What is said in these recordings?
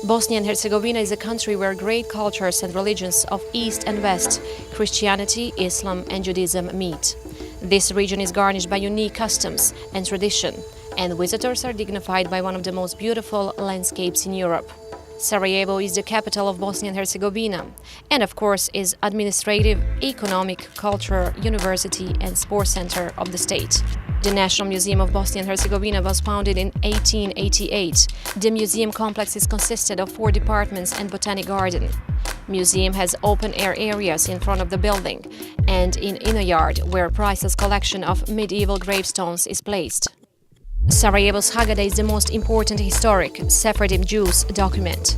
Bosnia and Herzegovina is a country where great cultures and religions of East and West, Christianity, Islam and Judaism meet. This region is garnished by unique customs and tradition, and visitors are dignified by one of the most beautiful landscapes in Europe. Sarajevo is the capital of Bosnia and Herzegovina, and of course is administrative, economic, cultural, university and sports center of the state. The National Museum of Bosnia and Herzegovina was founded in 1888. The museum complex is consisted of 4 departments and botanic garden. Museum has open-air areas in front of the building and in inner yard where priceless collection of medieval gravestones is placed. Sarajevo's Haggadah is the most important historic Sephardim Jews document.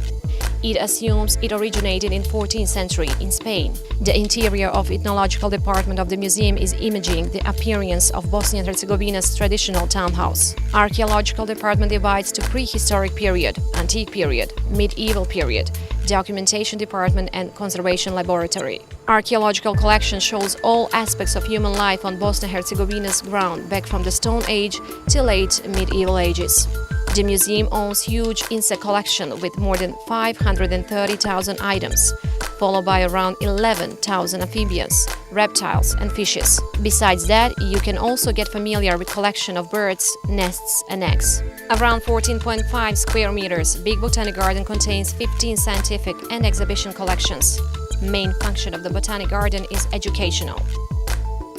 It assumes it originated in 14th century in Spain. The interior of ethnological department of the museum is imaging the appearance of Bosnia and Herzegovina's traditional townhouse. Archaeological department divides to prehistoric period, antique period, medieval period, documentation department and conservation laboratory. Archaeological collection shows all aspects of human life on Bosnia and Herzegovina's ground back from the Stone Age till late medieval ages. The museum owns huge insect collection with more than 530,000 items, followed by around 11,000 amphibians, reptiles and fishes. Besides that, you can also get familiar with collection of birds, nests and eggs. Around 14.5 square meters, Big Botanic Garden contains 15 scientific and exhibition collections. Main function of the Botanic Garden is educational.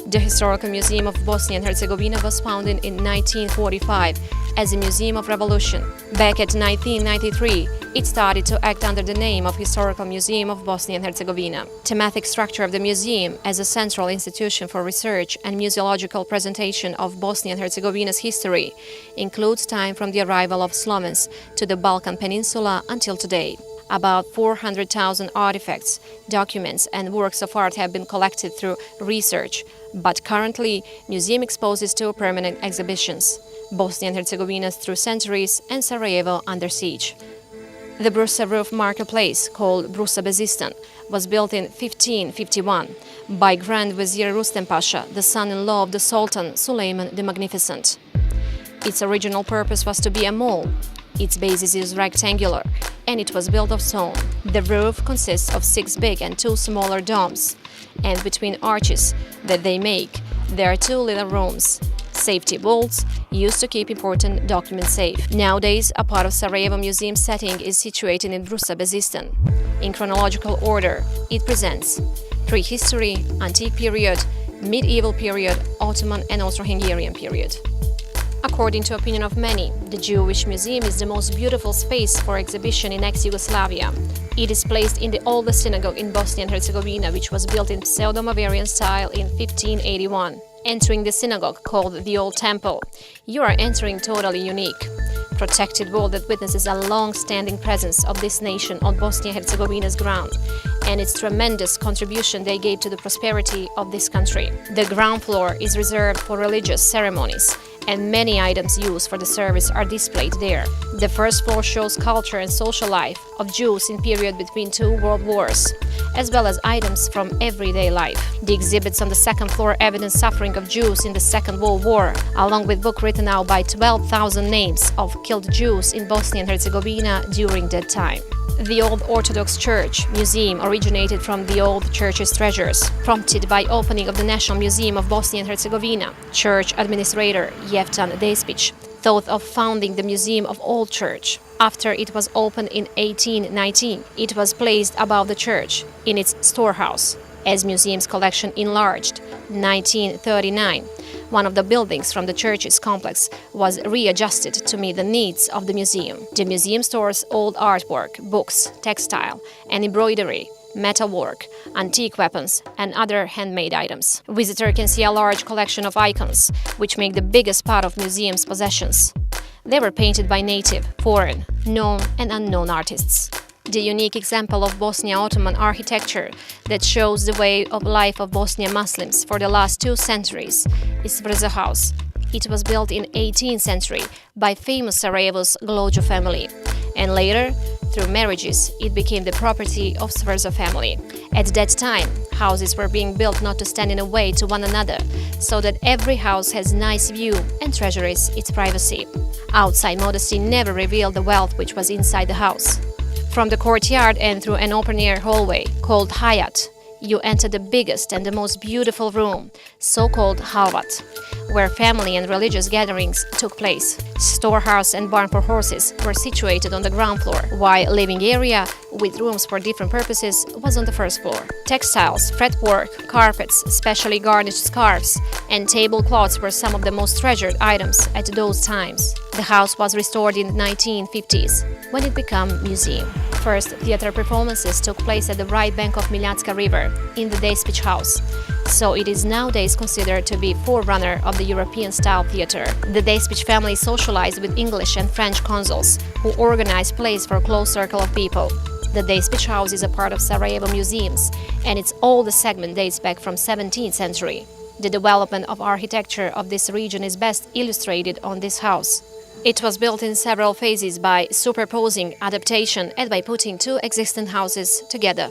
The Historical Museum of Bosnia and Herzegovina was founded in 1945 as a Museum of Revolution. Back at 1993, it started to act under the name of Historical Museum of Bosnia and Herzegovina. Thematic structure of the museum as a central institution for research and museological presentation of Bosnia and Herzegovina's history includes time from the arrival of Slovens to the Balkan Peninsula until today. About 400,000 artifacts, documents and works of art have been collected through research, but currently museum exposes 2 permanent exhibitions: Bosnia and Herzegovina through centuries and Sarajevo under siege. The Brusa roof marketplace, called Brusa Bezistan, was built in 1551 by Grand Vizier Rustem Pasha, the son-in-law of the Sultan Suleiman the Magnificent. Its original purpose was to be a mall. Its basis is rectangular, and it was built of stone. The roof consists of 6 big and 2 smaller domes, and between arches that they make, there are 2 little rooms, safety vaults used to keep important documents safe. Nowadays, a part of Sarajevo Museum setting is situated in Brusa Bezistan. In chronological order, it presents prehistory, antique period, medieval period, Ottoman and Austro-Hungarian period. According to opinion of many, the Jewish Museum is the most beautiful space for exhibition in ex-Yugoslavia. It is placed in the oldest synagogue in Bosnia and Herzegovina, which was built in pseudo-Moravian style in 1581. Entering the synagogue, called the Old Temple, you are entering totally unique. Protected wall that witnesses a long-standing presence of this nation on Bosnia and Herzegovina's ground and its tremendous contribution they gave to the prosperity of this country. The ground floor is reserved for religious ceremonies, and many items used for the service are displayed there. The first floor shows culture and social life of Jews in period between 2 world wars, as well as items from everyday life. The exhibits on the second floor evidence suffering of Jews in the Second World War, along with book written out by 12,000 names of killed Jews in Bosnia and Herzegovina during that time. The Old Orthodox Church Museum originated from the old church's treasures, prompted by opening of the National Museum of Bosnia and Herzegovina. Church administrator Jeftan Despić thought of founding the Museum of Old Church. After it was opened in 1819, it was placed above the church in its storehouse. As museum's collection enlarged, 1939, one of the buildings from the church's complex was readjusted to meet the needs of the museum. The museum stores old artwork, books, textile and embroidery, metalwork, antique weapons and other handmade items. Visitor can see a large collection of icons, which make the biggest part of museum's possessions. They were painted by native, foreign, known and unknown artists. The unique example of Bosnia Ottoman architecture that shows the way of life of Bosnian Muslims for the last 2 centuries is Vrza House. It was built in 18th century by famous Sarajevo's Glođo family, and later, through marriages, it became the property of Vrza family. At that time, houses were being built not to stand in a way to one another, so that every house has nice view and treasures its privacy. Outside modesty never revealed the wealth which was inside the house. From the courtyard and through an open-air hallway called Hayat, you enter the biggest and the most beautiful room, so-called Halvat, where family and religious gatherings took place. Storehouse and barn for horses were situated on the ground floor, while living area, with rooms for different purposes, was on the first floor. Textiles, fretwork, carpets, specially garnished scarves, and tablecloths were some of the most treasured items at those times. The house was restored in the 1950s, when it became a museum. First theater performances took place at the right bank of Miljacka River, in the Dejspić House, so it is nowadays considered to be forerunner of the European-style theater. The Dejspić family socialized with English and French consuls, who organized plays for a close circle of people. The Dejspić House is a part of Sarajevo Museums, and its oldest segment dates back from 17th century. The development of architecture of this region is best illustrated on this house. It was built in several phases by superposing, adaptation, and by putting two existing houses together.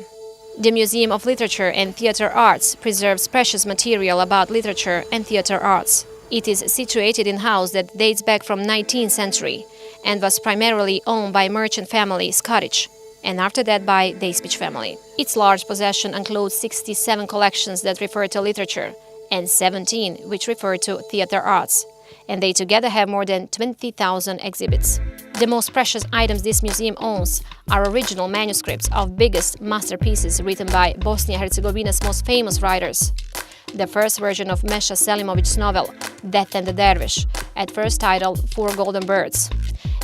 The Museum of Literature and Theatre Arts preserves precious material about literature and theatre arts. It is situated in a house that dates back from 19th century and was primarily owned by merchant family Scottish, and after that by Dejspić family. Its large possession includes 67 collections that refer to literature and 17 which refer to theatre arts, and they together have more than 20,000 exhibits. The most precious items this museum owns are original manuscripts of biggest masterpieces written by Bosnia-Herzegovina's most famous writers. The first version of Meša Selimovic's novel, Death and the Dervish, at first titled Four Golden Birds,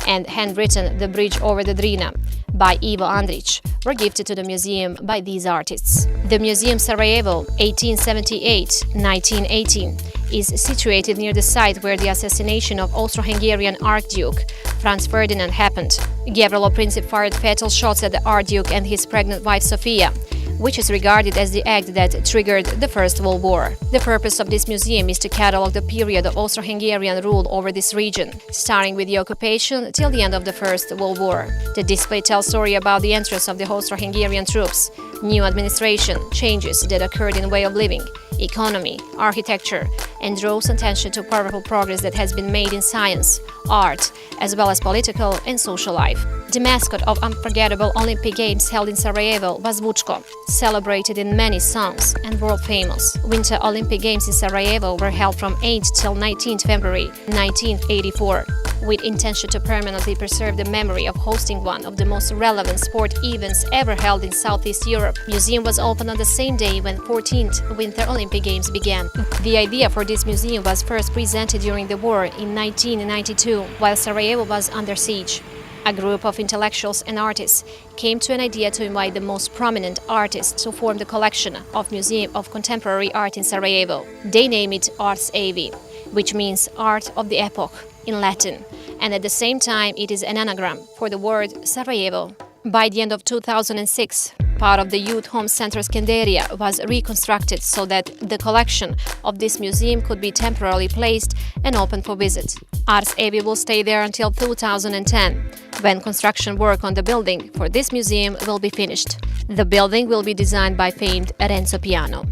and handwritten The Bridge over the Drina by Ivo Andrić, were gifted to the museum by these artists. The Museum Sarajevo, 1878-1918, is situated near the site where the assassination of Austro-Hungarian Archduke Franz Ferdinand happened. Gavrilo Princip fired fatal shots at the Archduke and his pregnant wife Sofia, which is regarded as the act that triggered the First World War. The purpose of this museum is to catalogue the period of Austro-Hungarian rule over this region, starting with the occupation till the end of the First World War. The display tells story about the entrance of the Austro-Hungarian troops, new administration, changes that occurred in way of living, economy, architecture, and draws attention to powerful progress that has been made in science, art, as well as political and social life. The mascot of unforgettable Olympic Games held in Sarajevo was Vučko, celebrated in many songs and world famous. Winter Olympic Games in Sarajevo were held from 8 till 19 February 1984, with intention to permanently preserve the memory of hosting one of the most relevant sport events ever held in Southeast Europe. Museum was opened on the same day when 14th Winter Olympic Games began. The idea for this museum was first presented during the war in 1992, while Sarajevo was under siege. A group of intellectuals and artists came to an idea to invite the most prominent artists to form the collection of Museum of Contemporary Art in Sarajevo. They named it Ars Avi, which means Art of the Epoch in Latin, and at the same time it is an anagram for the word Sarajevo. By the end of 2006, part of the Youth Home Center Skanderia was reconstructed so that the collection of this museum could be temporarily placed and open for visit. Ars Avi will stay there until 2010, when construction work on the building for this museum will be finished. The building will be designed by famed Renzo Piano.